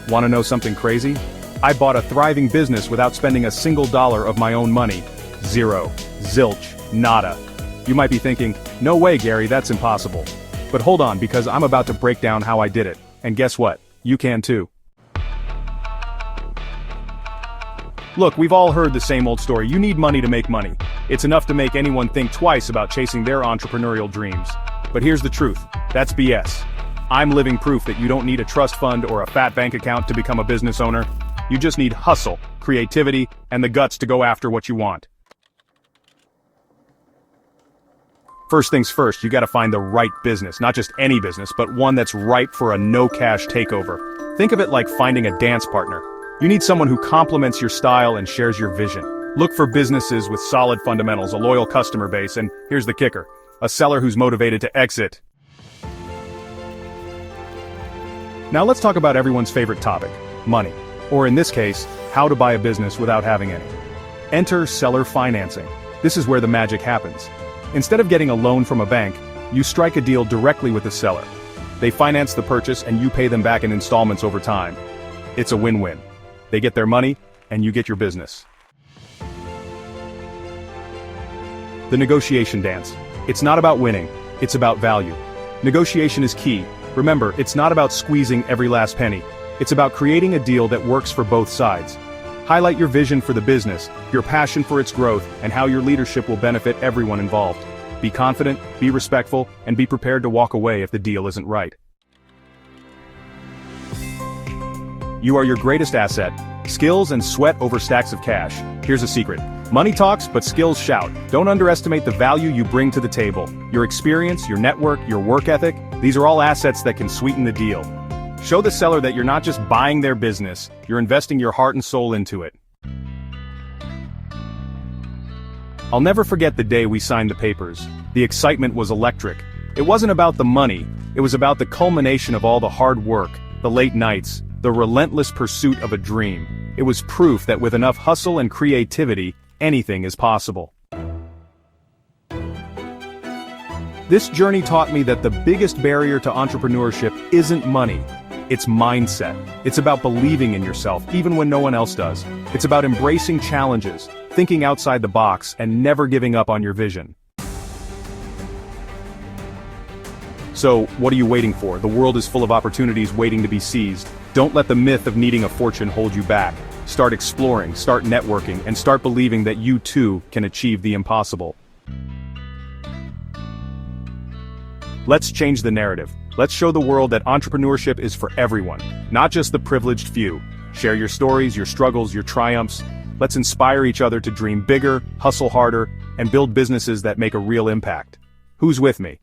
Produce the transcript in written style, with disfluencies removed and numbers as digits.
Want to know something crazy? I bought a thriving business without spending a single dollar of my own money. Zero. Zilch. Nada. You might be thinking, no way Gary, that's impossible. But hold on, because I'm about to break down how I did it. And guess what? You can too. Look, we've all heard the same old story. You need money to make money. It's enough to make anyone think twice about chasing their entrepreneurial dreams. But here's the truth. That's BS. I'm living proof that you don't need a trust fund or a fat bank account to become a business owner. You just need hustle, creativity, and the guts to go after what you want. First things first, you gotta find the right business, not just any business, but one that's ripe for a no-cash takeover. Think of it like finding a dance partner. You need someone who complements your style and shares your vision. Look for businesses with solid fundamentals, a loyal customer base, and here's the kicker, a seller who's motivated to exit. Now let's talk about everyone's favorite topic, money. Or in this case, how to buy a business without having any. Enter seller financing. This is where the magic happens. Instead of getting a loan from a bank, you strike a deal directly with the seller. They finance the purchase and you pay them back in installments over time. It's a win-win. They get their money, and you get your business. The negotiation dance. It's not about winning, it's about value. Negotiation is key. Remember, it's not about squeezing every last penny. It's about creating a deal that works for both sides. Highlight your vision for the business, your passion for its growth, and how your leadership will benefit everyone involved. Be confident, be respectful, and be prepared to walk away if the deal isn't right. You are your greatest asset. Skills and sweat over stacks of cash. Here's a secret. Money talks, but skills shout. Don't underestimate the value you bring to the table. Your experience, your network, your work ethic, these are all assets that can sweeten the deal. Show the seller that you're not just buying their business, you're investing your heart and soul into it. I'll never forget the day we signed the papers. The excitement was electric. It wasn't about the money, it was about the culmination of all the hard work, the late nights, the relentless pursuit of a dream. It was proof that with enough hustle and creativity, anything is possible. This journey taught me that the biggest barrier to entrepreneurship isn't money. It's mindset. It's about believing in yourself, even when no one else does. It's about embracing challenges, thinking outside the box, and never giving up on your vision. So, what are you waiting for? The world is full of opportunities waiting to be seized. Don't let the myth of needing a fortune hold you back. Start exploring, start networking, and start believing that you too can achieve the impossible. Let's change the narrative. Let's show the world that entrepreneurship is for everyone, not just the privileged few. Share your stories, your struggles, your triumphs. Let's inspire each other to dream bigger, hustle harder, and build businesses that make a real impact. Who's with me?